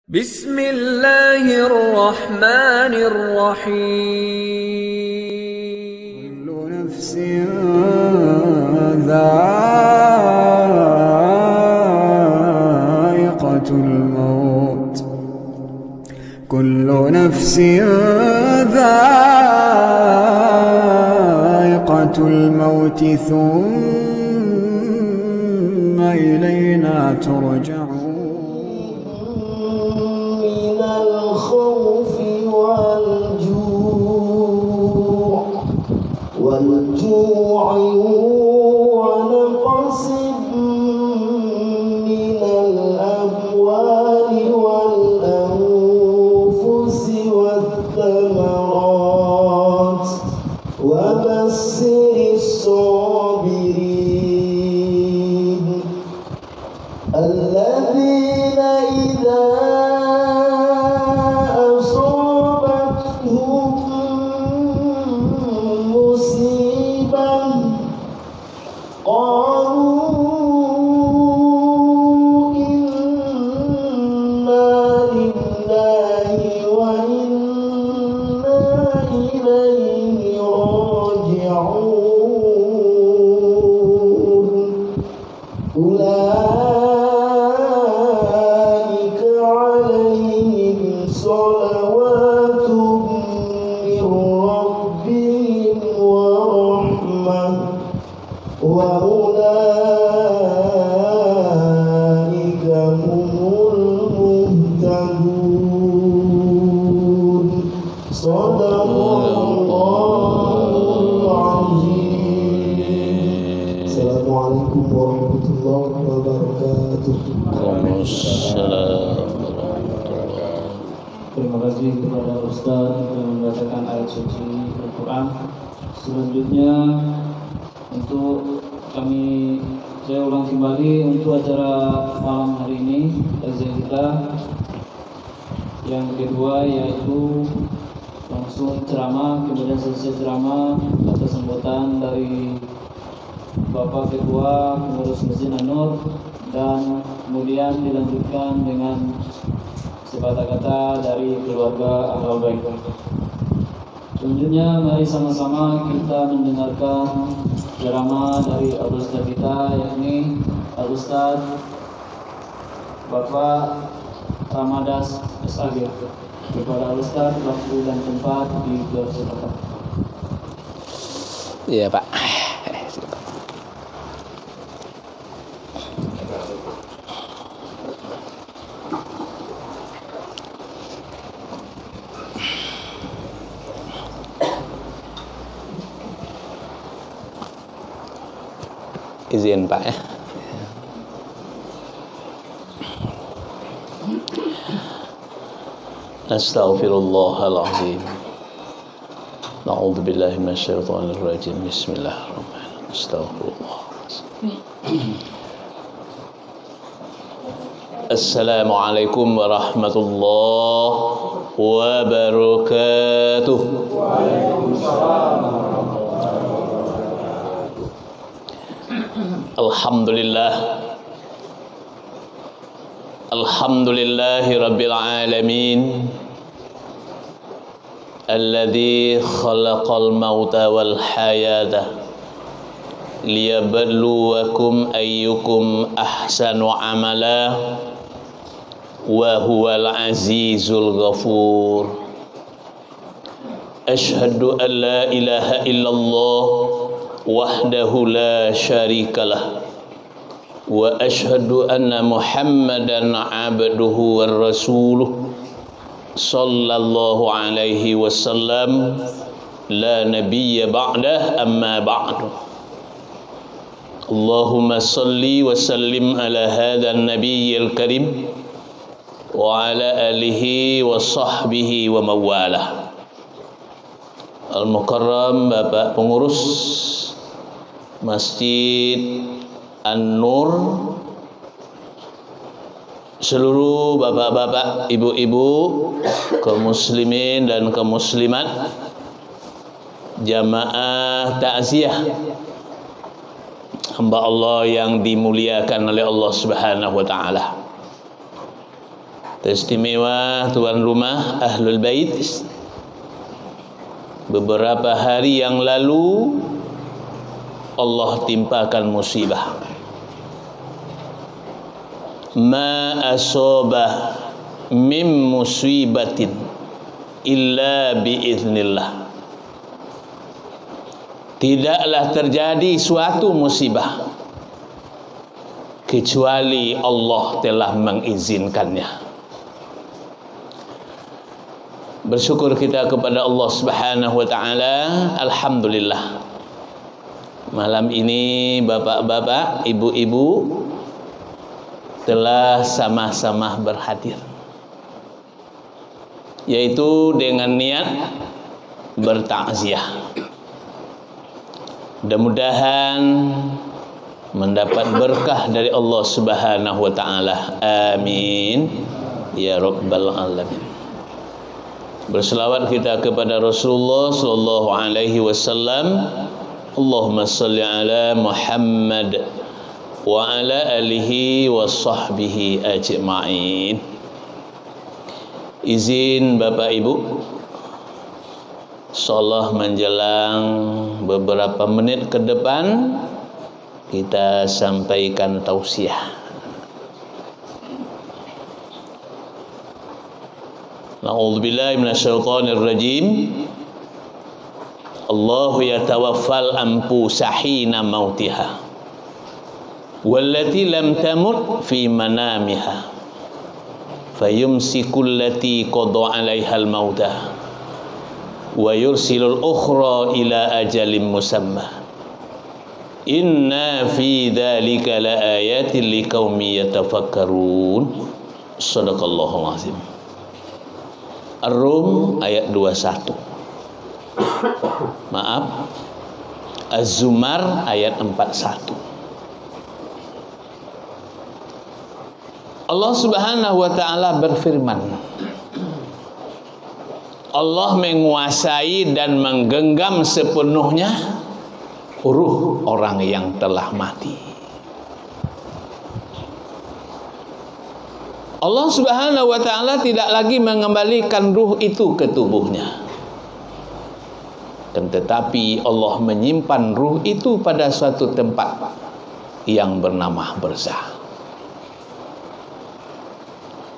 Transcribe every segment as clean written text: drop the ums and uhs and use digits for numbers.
Bismillahirrahmanirrahim. Kullu nafsin dha'iqatul maut. Kullu nafsin dha'iqatul maut thumma ilayna turja'un. الخوف والجوع ونقص من الأموال والأنفس والثمرات وبشر الصابرين الذين إذا أولئك عليهم صلوات من ربهم ورحمة وأولئك هم المهتدون صدق الله العظيم. Assalamualaikum warahmatullahi wabarakatuh. Waalaikumsalam. Terima kasih kepada Ustaz yang membacakan ayat suci Al-Quran. Selanjutnya saya ulang kembali untuk acara malam hari ini kajian kita yang kedua, yaitu langsung ceramah, kemudian selesai ceramah atas sambutan dari Bapak Ketua Pengurus Masjid An-Nur, dan kemudian dilanjutkan dengan sepatah kata dari keluarga Ahlul Bait. Selanjutnya mari sama-sama kita mendengarkan ceramah dari Al-Ustaz kita, yakni Al-Ustaz Bapak Ramadas SAG. Kepada Al-Ustaz, waktu dan tempat dipersilakan. Iya, Pak. Izin, Pak, ya. Astaghfirullahaladzim. Na'udzu billahi minasyaitonir rajim. Bismillahirrahmanirrahim. Astaghfirullah. Assalamualaikum warahmatullahi wabarakatuh. Waalaikumsalam. Alhamdulillahi rabbil alamin, alladzi khalaqal mauta wal hayata liyabluwakum ayyukum ahsanu amala wa huwal azizul ghafur. Asyhadu an la ilaha illallah wahdahu la syarikalah wa asyhadu anna Muhammadan abduhu wa rasuluh sallallahu alaihi wasallam la nabiyya ba'dah amma ba'du. Allahumma salli wa sallim ala hadha an-nabiyyil karim wa ala alihi wa sahbihi wa mawalah. Al-Mukarram Bapak Pengurus Masjid An-Nur, seluruh bapak-bapak, ibu-ibu, kaum muslimin dan kaum muslimat, jamaah takziah hamba Allah yang dimuliakan oleh Allah Subhanahu wa taala. Teristimewa tuan rumah Ahlul Bait, beberapa hari yang lalu Allah timpakan musibah. Ma asabah min musibatin illa biiznillah. Tidaklah terjadi suatu musibah kecuali Allah telah mengizinkannya. Bersyukur kita kepada Allah Subhanahu wa taala. Alhamdulillah. Malam ini bapak-bapak, ibu-ibu telah sama-sama berhadir, yaitu dengan niat bertakziah. Mudah-mudahan mendapat berkah dari Allah Subhanahu wa taala. Amin ya rabbal alamin. Berselawat kita kepada Rasulullah sallallahu alaihi wasallam. Allahumma salli ala Muhammad wa ala alihi wa sahbihi ajma'in. Izin Bapak Ibu, insyaallah menjelang beberapa menit ke depan kita sampaikan tausiah. A'udzubillahi minasyaitonir rajim. Allahu yatawaffal anfusa hina mautiha wallati lam tamut fi manamiha fayumsiku allati qada 'alaihal mauta wa yursilul ukhra ila ajalin musamma. Inna fi dzalika laayatin liqaumin yatafakkarun. Shadaqallahul azim. Ar-Rum ayat 21. Maaf, Az-Zumar ayat 41. Allah Subhanahu wa taala berfirman, Allah menguasai dan menggenggam sepenuhnya ruh orang yang telah mati. Allah Subhanahu wa taala tidak lagi mengembalikan ruh itu ke tubuhnya, tetapi Allah menyimpan ruh itu pada suatu tempat yang bernama barzah.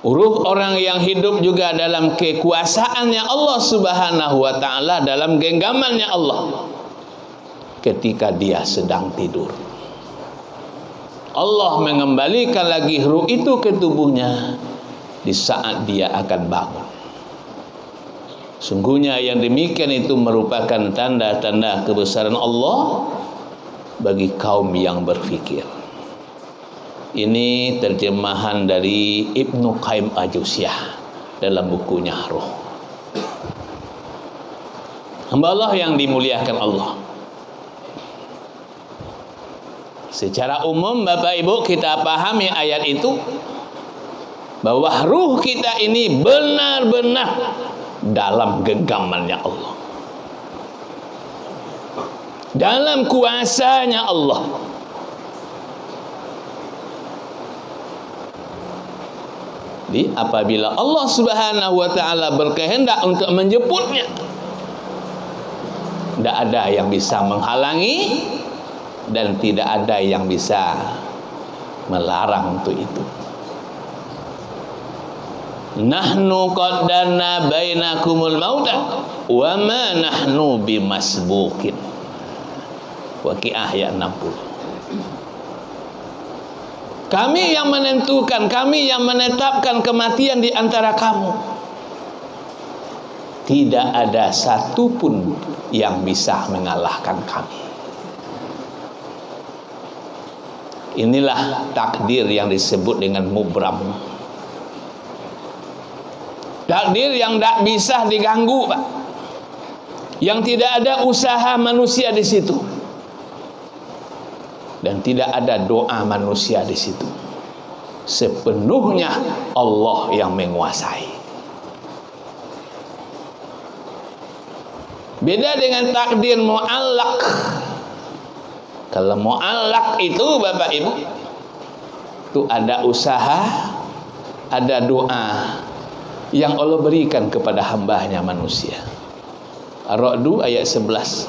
Ruh orang yang hidup juga dalam kekuasaannya Allah Subhanahu wa taala, dalam genggamannya Allah ketika dia sedang tidur. Allah mengembalikan lagi ruh itu ke tubuhnya di saat dia akan bangun. Sungguhnya yang demikian itu merupakan tanda-tanda kebesaran Allah bagi kaum yang berfikir. Ini terjemahan dari Ibnu Qayyim Al-Jauziyah dalam bukunya Ruh. Hamba Allah yang dimuliakan Allah, secara umum Bapak Ibu kita pahami ayat itu bahwa ruh kita ini benar-benar dalam genggamannya Allah, dalam kuasanya Allah. Jadi apabila Allah Subhanahu wa taala berkehendak untuk menjemputnya, tidak ada yang bisa menghalangi dan tidak ada yang bisa melarang untuk itu. Nahnu qaddarna bainakumul mauta wa ma nahnu bimasbuqin. Waqiah ayat 60. Kami yang menentukan, kami yang menetapkan kematian di antara kamu. Tidak ada satupun yang bisa mengalahkan kami. Inilah takdir yang disebut dengan mubram. Takdir yang tidak bisa diganggu, Pak. Yang tidak ada usaha manusia di situ. Dan tidak ada doa manusia di situ. Sepenuhnya Allah yang menguasai. Beda dengan takdir mu'allaq. Kalau mu'allaq itu Bapak Ibu, itu ada usaha, ada doa yang Allah berikan kepada hambanya manusia. Ar-Ra'd ayat 11.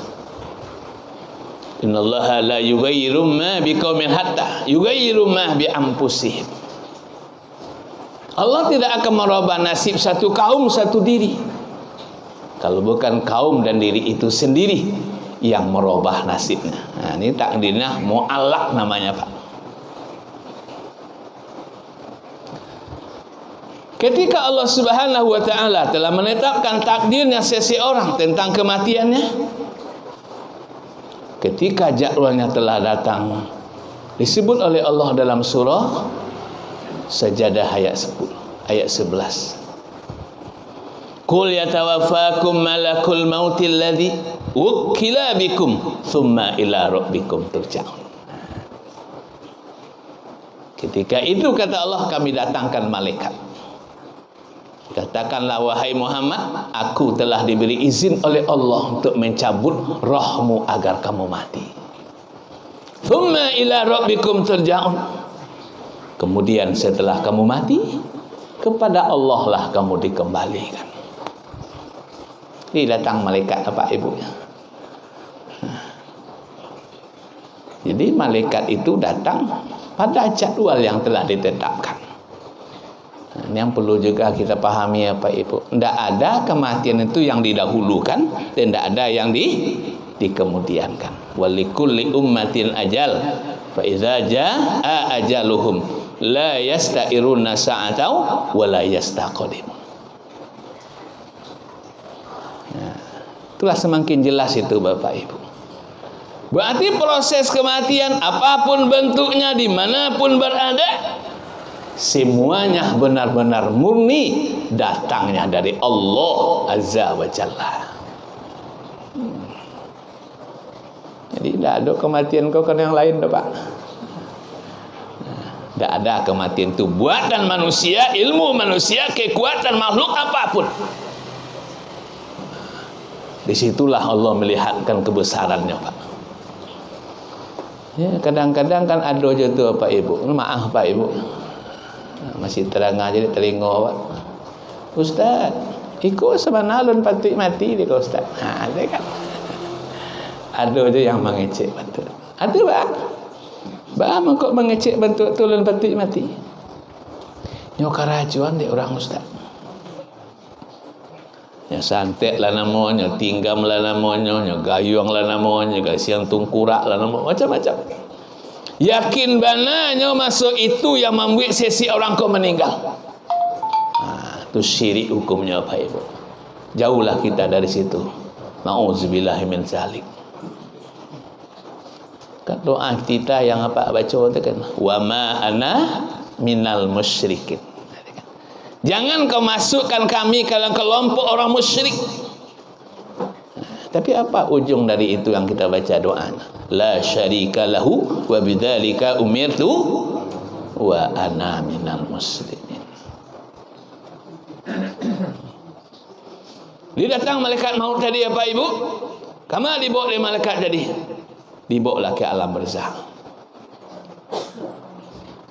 Innallaha la yughayyiru ma biqaumin hatta yughayyiru ma bi anfusihim. Allah tidak akan merubah nasib satu kaum, satu diri, kalau bukan kaum dan diri itu sendiri yang merubah nasibnya. Nah, ini takdirnya mu'allaq namanya, Pak. Ketika Allah Subhanahu wa taala telah menetapkan takdirnya seseorang tentang kematiannya, ketika jadwalnya telah datang, disebut oleh Allah dalam surah Sajadah ayat 11. Qul yatawaffakum malakul mautil ladzi wukkila bikum thumma ila rabbikum turja'un. Ketika itu kata Allah, kami datangkan malaikat. Katakanlah wahai Muhammad, aku telah diberi izin oleh Allah untuk mencabut rohmu agar kamu mati. Thumma ila rabbikum turja'un. Kemudian setelah kamu mati, kepada Allah lah kamu dikembalikan. Ini datang malaikat Bapak Ibu. Jadi malaikat itu datang pada jadwal yang telah ditetapkan. Ini yang perlu juga kita pahami Bapak Ibu. Tidak ada kematian itu yang didahulukan dan tidak ada yang dikemudiankan. Walikulli ummatin ajal fa idza jaa ajaluhum la yasta'iruna sa'atau wa la yastaqdimun. Itulah semakin jelas itu Bapak Ibu. Berarti proses kematian apapun bentuknya, dimanapun berada, semuanya benar-benar murni datangnya dari Allah Azza wa Jalla. Jadi tidak ada kematian kau karena yang lain Pak. Tidak ada kematian itu buatan manusia, ilmu manusia, kekuatan makhluk apapun. Disitulah Allah melihatkan kebesarannya Pak. Ya, kadang-kadang kan ada aja tu Pak Ibu. Maaf Pak Ibu, masih terang aja di telinga Pak. Ustaz, ikut sebenarnya patut mati dia Ustaz. Ada kan? Ada aja yang mengecek betul. Ada Pak. Bah kok mengecek bentuk tulun patut mati. Nyo karajuan dia orang Ustaz. Ya santet lah namanya, tinggam lah namanya, gayung lah namanya, siang tungkurak lah namanya, macam-macam. Yakin bananya masuk itu yang membuat sesi orang kau meninggal. Itu syirik hukumnya Pak Ibu. Jauhlah kita dari situ. Ma'udzubillahi min zalik. Kan doa kita yang apa baca itu kan, wa ma ana minal musyrikin. Jangan kau masukkan kami ke dalam kelompok orang musyrik. Tapi apa ujung dari itu yang kita baca doanya? La syarika lahu wa bidzalika umirtu wa ana minal muslimin. Dia datang malaikat maut tadi ya Pak Ibu. Kama dibawa oleh malaikat tadi. Dibawalah ke alam barzakh.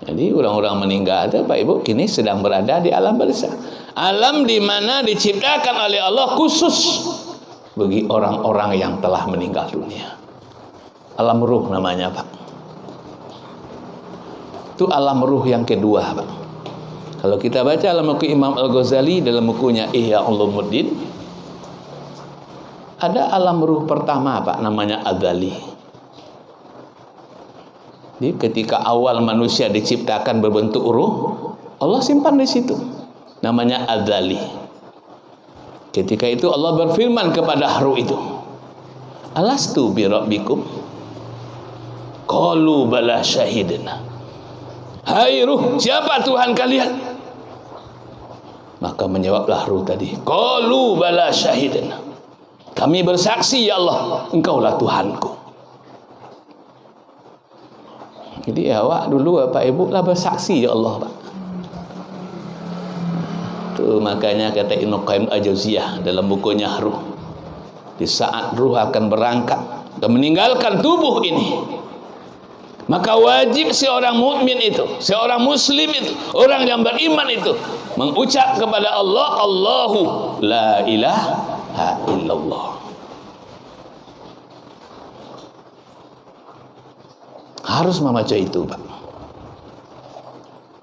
Jadi orang-orang meninggal itu Pak Ibu kini sedang berada di alam barzakh. Alam di mana diciptakan oleh Allah khusus bagi orang-orang yang telah meninggal dunia. Alam ruh namanya Pak. Itu alam ruh yang kedua Pak. Kalau kita baca dalam buku Imam Al-Ghazali dalam bukunya Ihya Ulumuddin, ada alam ruh pertama Pak, namanya Adzali. Jadi ketika awal manusia diciptakan berbentuk ruh, Allah simpan di situ. Namanya Adzali. Ketika itu Allah berfirman kepada ruh itu, Alastu bi rabbikum? Qalu bala syahidna. Hai ruh, siapa Tuhan kalian? Maka menjawablah ruh tadi, Qalu bala syahidna. Kami bersaksi ya Allah, Engkaulah Tuhanku. Jadi awak dulu Bapak Ibu lah bersaksi ya Allah Pak. Itu makanya kata Ibnu Qayyim Al-Jauziyah dalam bukunya Ruh, di saat ruh akan berangkat dan meninggalkan tubuh ini, Maka wajib seorang mukmin itu, seorang muslim itu, orang yang beriman itu mengucap kepada Allah, Allahu la ilaha illallah. Harus membaca itu, Pak.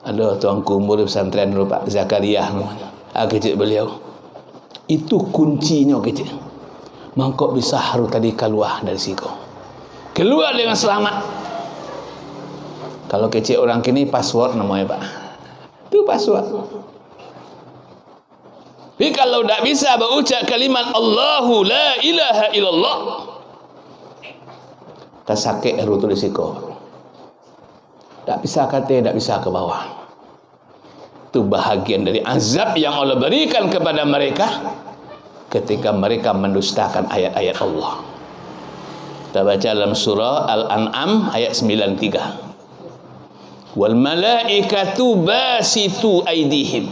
Ada tuan kumur di pesantren dulu, Pak Zakaria namanya. Kecil beliau. Itu kuncinya kecil. Mangkok bisa harus tadi keluar dari situ. Keluar dengan selamat. Kalau kecil orang kini password namanya, Pak. Itu password. Tapi kalau tidak bisa berucap kalimat Allahu la ilaha illallah, tersakit rutu di siku. Tak bisa kata, tak bisa ke bawah. Itu bahagian dari azab yang Allah berikan kepada mereka ketika mereka mendustakan ayat-ayat Allah. Kita baca dalam surah Al-An'am ayat 93. Wal malaikatu basitu aydihim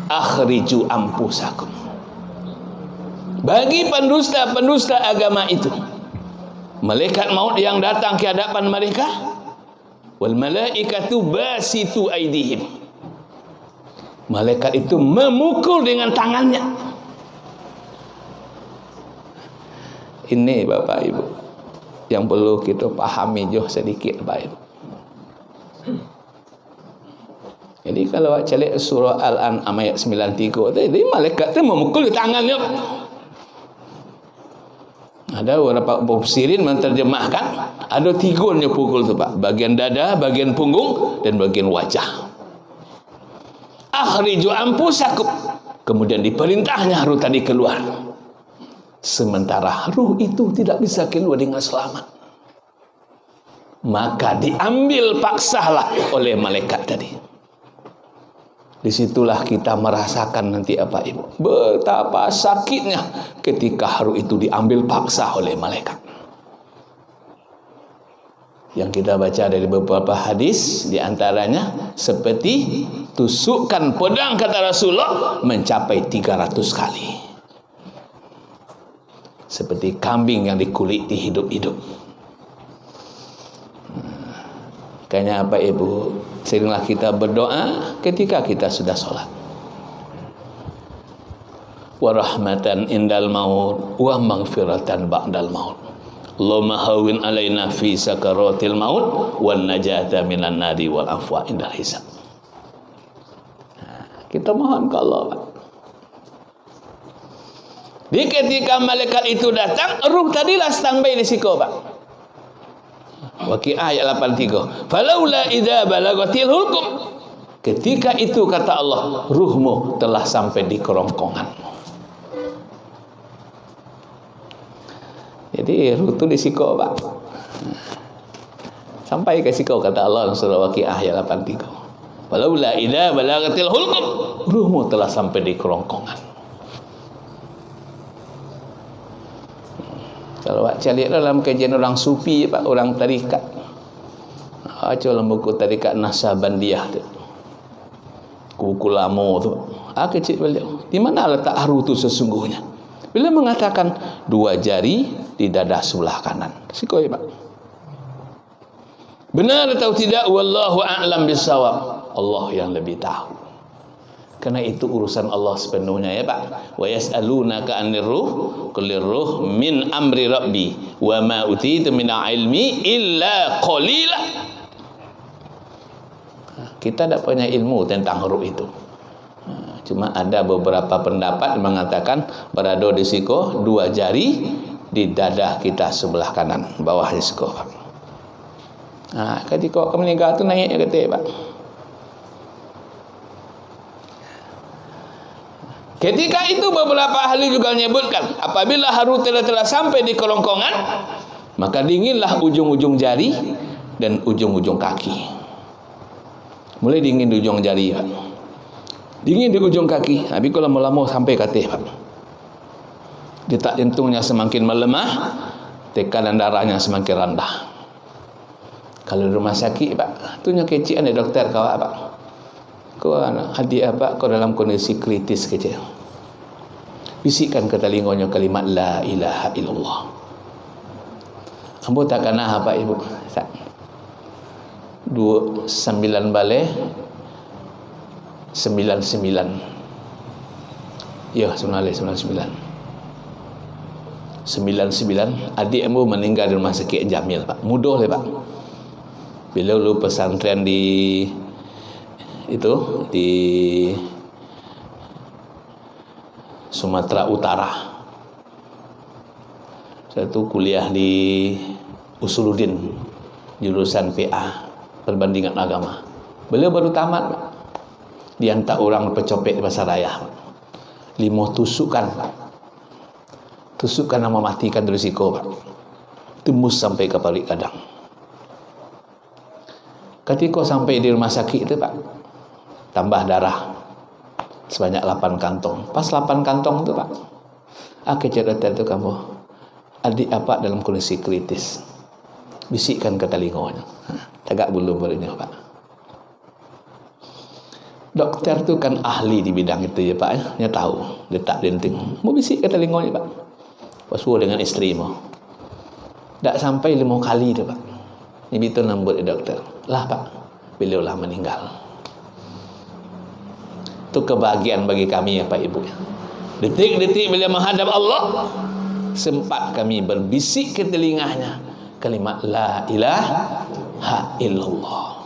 akhriju anfusakum. Bagi pendusta-pendusta agama itu, malaikat maut yang datang ke hadapan mereka, wal malaikatu basitu aydihim, malaikat itu memukul dengan tangannya. Ini Bapak Ibu yang perlu kita pahami jauh sedikit, Bapak Ibu. Jadi kalau calik surah Al-An'am ayat 93 tadi, malaikat itu memukul tangannya. Ada beberapa penafsirin menterjemahkan ada 3 pukul tu, Pak. Bagian dada, bagian punggung, dan bagian wajah. Akhriju anfusakum. Kemudian diperintahnya ruh tadi keluar. Sementara ruh itu tidak bisa keluar dengan selamat, maka diambil paksalah oleh malaikat tadi. Disitulah kita merasakan nanti apa Ibu, betapa sakitnya ketika ruh itu diambil paksa oleh malaikat. Yang kita baca dari beberapa hadis, diantaranya seperti tusukan pedang, kata Rasulullah, mencapai 300 kali. Seperti kambing yang dikuliti hidup-hidup. Makanya apa Ibu, seringlah kita berdoa ketika kita sudah sholat. Wa rahmatan indal maut wa maghfiratan ba'dal maut. Allahumma hawwin alaina fi sakaratil maut wan najata minan nari wal afwa indal hisab. Kita mohon ke Allah, Pak. Di ketika malaikat itu datang, ruh tadilah standby di situ, Pak. Waqiah ayat 83. Falaula idza balagatil hulqum. Ketika itu kata Allah, ruhmu telah sampai di kerongkongan. Jadi ruh itu di situ, Pak. Sampai ke situ kata Allah dalam surah Waqiah ayat 83. Falaula idza balagatil hulqum. Ruhmu telah sampai di kerongkongan. Kalau baca lihat dalam kajian orang sufi, Pak, orang tarikat. Baca dalam buku tarikat Nasabandiyah tu. Buku lama tu. Kecil beliau. Di mana letak haru tu sesungguhnya? Bila mengatakan 2 jari di dada sebelah kanan. Sikoi, Pak. Benar atau tidak? Wallahu a'lam bissawab. Allah yang lebih tahu. Karena itu urusan Allah sepenuhnya, ya Pak. Wa yas'alunaka 'anir ruh, qulir ruh min amri rabbi wa ma utitu min ilmi illa qalila. Kita tak punya ilmu tentang ruh itu. Cuma ada beberapa pendapat mengatakan berada di siku 2 jari di dada kita sebelah kanan, bawahnya siku, Pak. Ketika meninggal tu naiknya kata, Pak. Ketika itu beberapa ahli juga menyebutkan, apabila haru telah sampai di kerongkongan, maka dinginlah ujung-ujung jari dan ujung-ujung kaki. Mulai dingin di ujung jari, Pak. Dingin di ujung kaki. Habis kalau lama-lama sampai kata, Pak. Detak jantungnya semakin melemah, tekanan darahnya semakin rendah. Kalau di rumah sakit, Pak, tu nya kecil ada doktor kau, Pak. Kau adik apa? Kau dalam kondisi kritis kecil. Bisikkan ke telinganya kalimat la ilaha illallah. Ambo tak kena apa Ibu? 9 balik 99. Ya, sebenarnya 99. Adikmu meninggal di rumah sakit Jamil, Pak. Mudah le, Pak. Bila lu pesantren di Sumatera Utara. Saya tu kuliah di Usuluddin, jurusan PA, perbandingan agama. Beliau baru tamat, Pak. Diantar orang pecopet di pasar raya, Pak. 5 tusukan, Pak. Tusukan yang mematikan risiko, Pak. Tembus sampai ke balik kadang. Ketika sampai di rumah sakit itu, Pak, tambah darah sebanyak 8 kantong. Pas 8 kantong itu, Pak, cerita itu kamu, adik apa dalam kondisi kritis. Bisikkan ke telinganya. Tegak bulu barunya, Pak. Dokter tu kan ahli di bidang itu ya, Pak, ya. Dia tahu, dia tak denting. Mau bisik ke telinganya, Pak. Pasal dengan isteri mau. Tak sampai 5 kali tu, Pak. Ini itu nombor dokter. Lah, Pak, beliau lah meninggal. Itu kebahagiaan bagi kami ya, Pak Ibu. Detik-detik beliau menghadap Allah, sempat kami berbisik ke telinganya kalimat la ilaha illallah.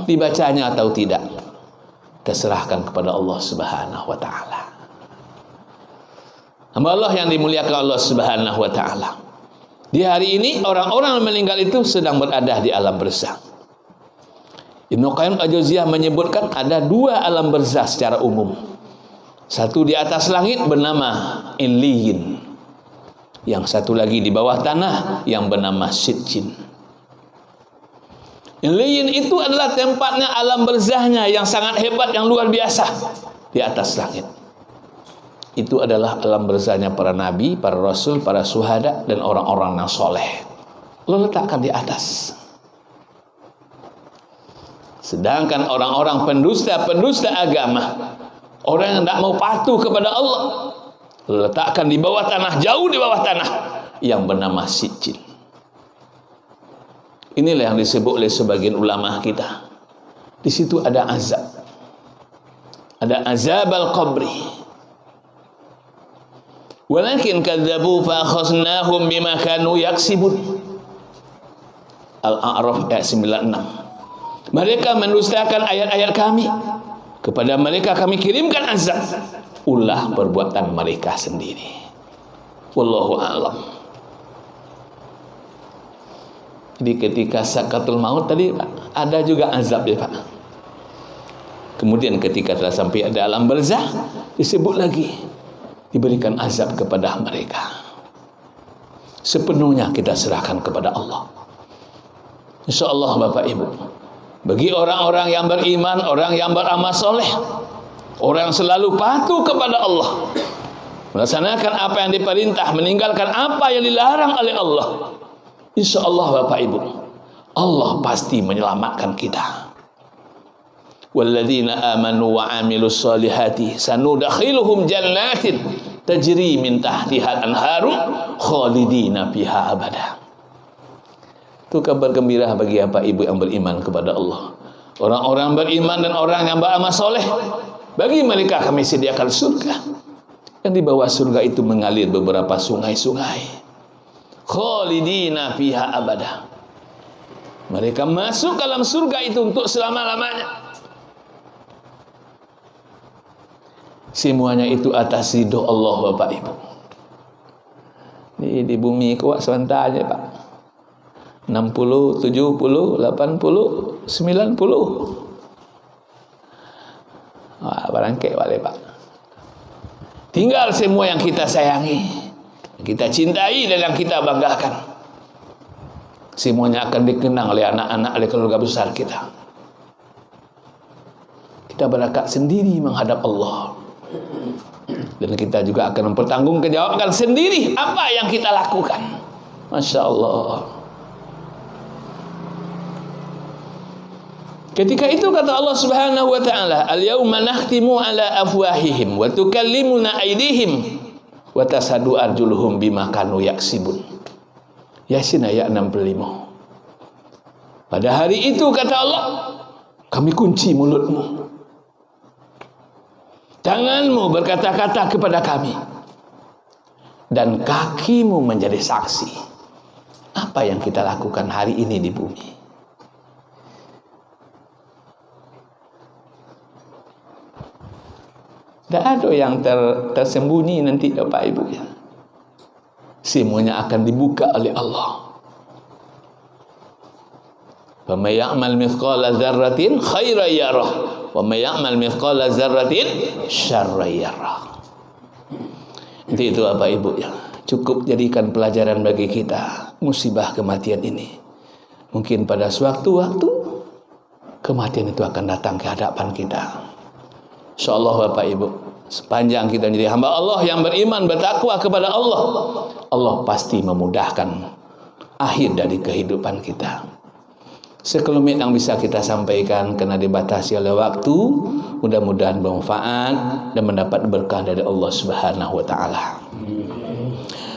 Dibacanya atau tidak, terserahkan kepada Allah Subhanahu wa taala. Hamba Allah yang dimuliakan Allah Subhanahu wa taala. Di hari ini orang-orang yang meninggal itu sedang berada di alam barzakh. Ibnu Qayyim Al-Jauziyah menyebutkan ada 2 alam barzakh secara umum. Satu di atas langit bernama Illiyin. Yang satu lagi di bawah tanah yang bernama Sitjin. Illiyin itu adalah tempatnya alam barzakhnya yang sangat hebat, yang luar biasa di atas langit. Itu adalah alam barzakhnya para nabi, para rasul, para syuhada dan orang-orang yang soleh. Allah letakkan di atas. Sedangkan orang-orang pendusta agama, orang yang tidak mau patuh kepada Allah, letakkan di bawah tanah, jauh di bawah tanah, yang bernama Sitjin. Inilah yang disebut oleh sebagian ulama kita. Di situ ada azab. Ada azab al-qabri. Walakin kadzabu fa akhadnahum bima kanu yaksibun. Al-A'raf ayat 96. Mereka mendustakan ayat-ayat kami. Kepada mereka kami kirimkan azab. Ulah perbuatan mereka sendiri. Wallahu a'lam. Jadi ketika sakaratul maut tadi ada juga azab ya, Pak. Kemudian ketika telah sampai ada alam barzakh, disebut lagi, diberikan azab kepada mereka. Sepenuhnya kita serahkan kepada Allah. InsyaAllah Bapak Ibu, bagi orang-orang yang beriman, orang yang beramal soleh, orang yang selalu patuh kepada Allah, melaksanakan apa yang diperintah, meninggalkan apa yang dilarang oleh Allah, InsyaAllah Bapak Ibu, Allah pasti menyelamatkan kita. Walladzina amanu wa amilus solihati sanudakhiluhum jannatin tajri min tahtihal anharu khalidina fiha abada. Itu kabar gembira bagi Bapak Ibu yang beriman kepada Allah. Orang-orang beriman dan orang yang beramal soleh, bagi mereka kami sediakan surga. Dan di bawah surga itu mengalir beberapa sungai-sungai. Khalidina fiha abada. Mereka masuk dalam surga itu untuk selama-lamanya. Semuanya itu atas ridho Allah Bapak Ibu. Di bumi kuat sebentarnya Pak. 60, 70, 80, 90. Wah, barangkali balik Pak. Tinggal semua yang kita sayangi, kita cintai dan yang kita banggakan. Semuanya akan dikenang oleh anak-anak, oleh keluarga besar kita. Kita berangkat sendiri menghadap Allah. Dan kita juga akan mempertanggungjawabkan sendiri apa yang kita lakukan. Masya Allah. Ketika itu kata Allah Subhanahu wa taala, "Al-yauma nakhtimu ala afwahihim wa tukallimuna aydihim wa tashhadu arjuluhum bima kanu yaksibun." Yasin ayat 65. Pada hari itu kata Allah, kami kunci mulutmu, tanganmu berkata-kata kepada kami, dan kakimu menjadi saksi. Apa yang kita lakukan hari ini di bumi? Tidak ada yang tersembunyi nanti Bapak Ibu ya. Semuanya akan dibuka oleh Allah. Wa may ya'mal mithqala dzarratin khairan yarah wa may ya'mal mithqala dzarratin syarran yarah. Itu Bapak Ibu ya. Cukup jadikan pelajaran bagi kita musibah kematian ini. Mungkin pada suatu-waktu kematian itu akan datang ke hadapan kita. Insyaallah Bapak Ibu, sepanjang kita menjadi hamba Allah yang beriman, bertakwa kepada Allah, Allah pasti memudahkan akhir dari kehidupan kita. Sekelumit yang bisa kita sampaikan karena dibatasi oleh waktu, mudah-mudahan bermanfaat dan mendapat berkah dari Allah Subhanahu wa taala.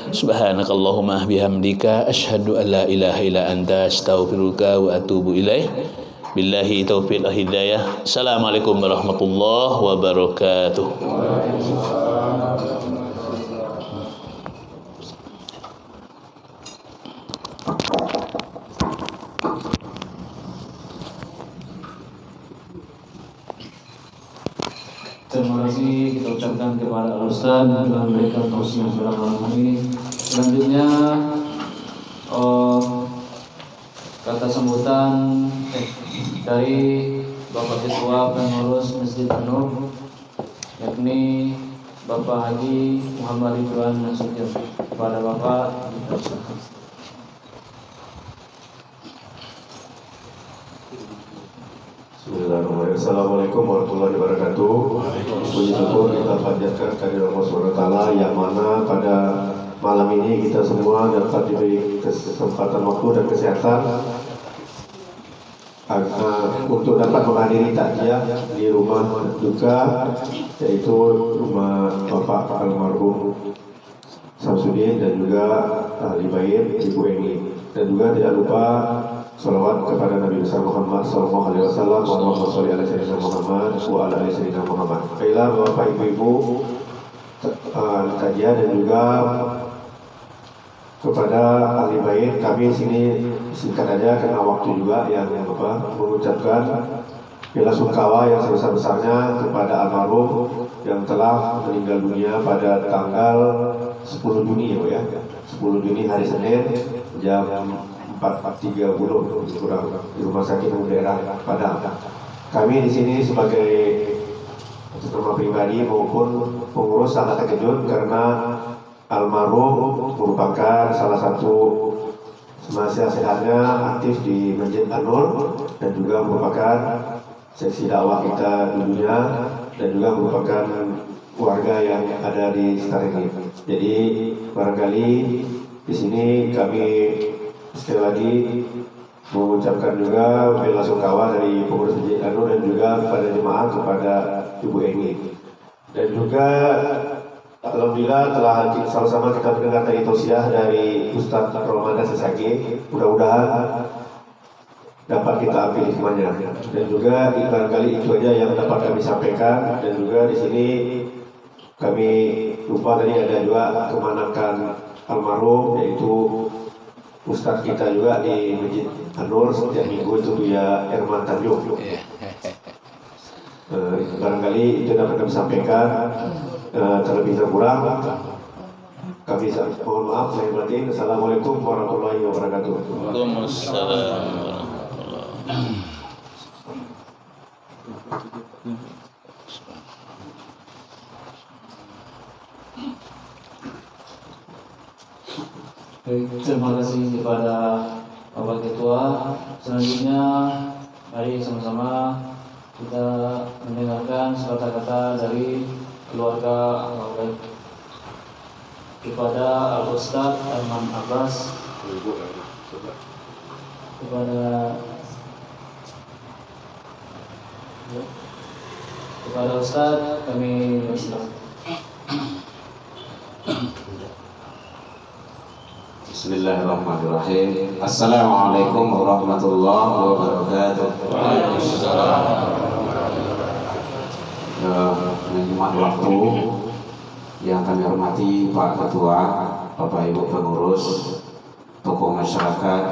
Subhanakallahumma bihamdika asyhadu an la ilaha illa anta astaghfiruka wa atubu ilaih. Billahi taufiq wal hidayah. Assalamualaikum warahmatullahi wabarakatuh. Terima kasih kita ucapkan kepada Al-Ustaz yang telah memberikan tausiah pada malam hari. Selanjutnya kata sambutan dari Bapak Ketua Pengurus Masjid An-Nur, yakni Bapak Haji Muhammad Ridwan Nasution. Kepada Bapak Bismillahirrahmanirrahim. Assalamualaikum warahmatullahi wabarakatuh. Puji syukur kita panjatkan kehadirat Allah SWT yang mana pada malam ini kita semua dapat diberi kesempatan waktu dan kesehatan untuk dapat menghadiri takziah di rumah duka, yaitu rumah Bapak almarhum Samsudin dan juga ahli bait Ibu Eni, dan juga tidak lupa salawat kepada Nabi besar Muhammad sallallahu alaihi wasallam. Allahumma shalli ala sayyidina Muhammad wa ala ali sayyidina Muhammad. Baiklah Bapak Ibu-ibu, kajian dan juga kepada ahli bait kami sini singkat aja karena waktu juga yang mengucapkan bela sungkawa yang sebesar-besarnya kepada almarhum yang telah meninggal dunia pada tanggal 10 Juni ya, 10 Juni hari Senin jam 4.30 kurang di rumah sakit umum daerah Padang. Kami di sini sebagai nama pribadi maupun pengurus sangat terkejut karena almarhum merupakan salah satu semasa sehatnya aktif di Masjid An-Nur dan juga merupakan seksi dakwah kita dulunya dan juga merupakan warga yang ada di sekitar ini. Jadi barangkali di sini kami sekali lagi mengucapkan juga bela sungkawa dari pengurus Masjid An-Nur dan juga kepada jemaah, kepada Ibu Eni, dan juga alhamdulillah telah sama-sama kita mendengar tadi tausiah dari Ustaz Ramadan Sesagi. Mudah-mudahan dapat kita ambil hikmahnya, dan juga barangkali itu aja yang dapat kami sampaikan. Dan juga di sini kami lupa tadi ada juga kemanakan almarhum, yaitu Ustadz kita juga di Masjid An-Nur setiap minggu itu ya Herman Tanjung. Barangkali itu dapat kami sampaikan. Terlebih terkurang kami mohon maaf lahir batin. Assalamualaikum warahmatullahi wabarakatuh. Waalaikumsalam. terima kasih kepada Bapak Ketua. Selanjutnya mari sama-sama kita mendengarkan kata-kata dari keluarga kepada Al-Ustaz Arman Abbas, kepada Ustaz kami bersilakan. Bismillahirrahmanirrahim. Assalamualaikum warahmatullahi wabarakatuh. Menghemat waktu yang kami hormati Pak Ketua, Bapak Ibu pengurus, tokoh masyarakat,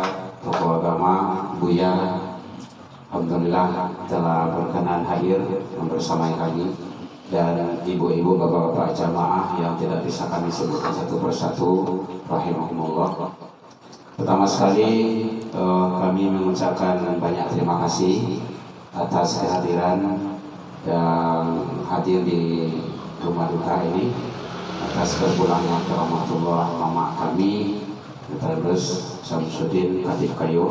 tokoh agama, Buya, alhamdulillah telah berkenan hadir membersamai kami, dan ibu-ibu, bapak-bapak jamaah yang tidak bisa kami sebutkan satu persatu, rahimahumullah. Pertama sekali kami mengucapkan banyak terima kasih atas kehadiran yang hadir di rumah duka ini, atas berpulangnya ke rahmatullah mama kami, terus Samsudin Khatib Kayu.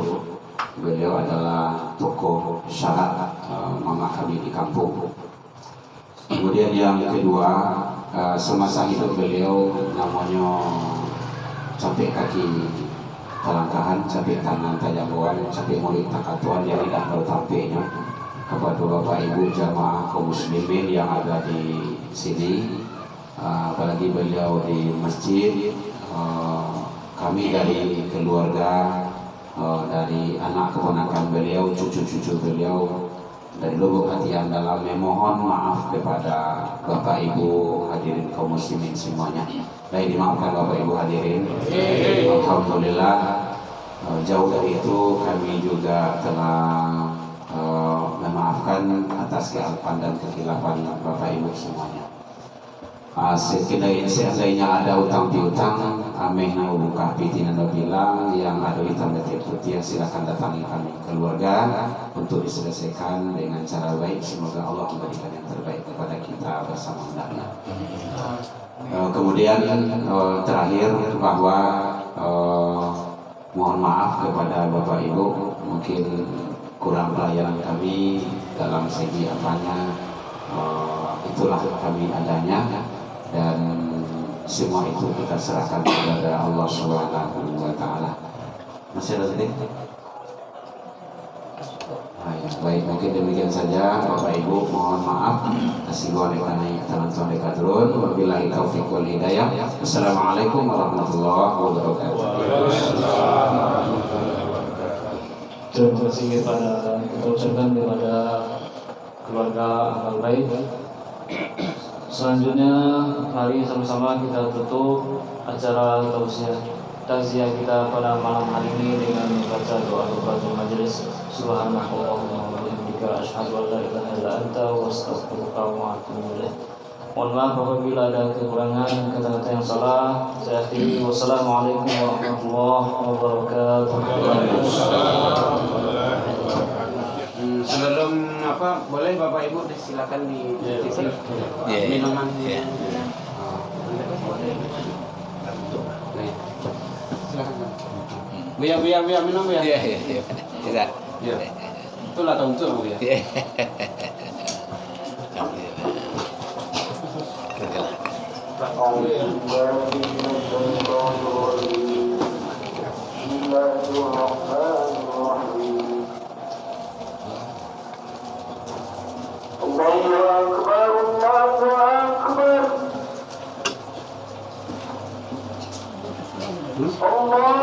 Beliau adalah tokoh syarat mama kami di kampung. Kemudian yang kedua, semasa hidup beliau namanya capek kaki talangkahan, capek tangan tajamuan, capek mulut takatuan yang tidak tahu tampilnya. Kepada Bapak Ibu jamaah kaum muslimin yang ada di sini, apalagi beliau di masjid, kami dari keluarga, dari anak keponakan beliau, cucu-cucu beliau, dari lubuk hati yang dalam memohon maaf kepada Bapak Ibu hadirin kaum muslimin semuanya. Baik, dimaafkan Bapak Ibu hadirin. Alhamdulillah, jauh dari itu kami juga telah memaafkan atas kealpan dan kekhilafan Bapak Ibu semuanya. Seandainya ada utang piutang, ameh na buka piti nanda bilang yang ada hitam dan putih, silakan datangi kami keluarga untuk diselesaikan dengan cara baik. Semoga Allah memberikan yang terbaik kepada kita bersama hendaknya. Kemudian terakhir bahwa mohon maaf kepada Bapak Ibu, mungkin kurang pelayanan kami dalam segi apanya, itulah kami adanya, dan semua itu kita serahkan kepada Allah Subhanahu wa Ta'ala. Masih ada tadi? Ya, baik, mungkin demikian saja Bapak Ibu, mohon maaf Assalamualaikum warahmatullahi wabarakatuh. Assalamualaikum warahmatullahi wabarakatuh. Terima kasih kepada kita ucapkan kepada keluarga amal baik. Selanjutnya mari sama-sama kita tutup acara takziah kita pada malam hari ini dengan membaca doa kafaratul majelis. Subhanallahumma wa bihamdika asyhadu an la ilaha illa anta wa astaghfiruka wa atubu ilaik. Mohon maaf apabila ada kekurangan kata-kata yang salah. Saya akhiri. Wassalamualaikum warahmatullahi wabarakatuh. Sebelum boleh Bapak Ibu silakan di minuman. Silakan. Biar minum ya. Iya. Tidak. Ya. Itulah tahun Bu ya. Allah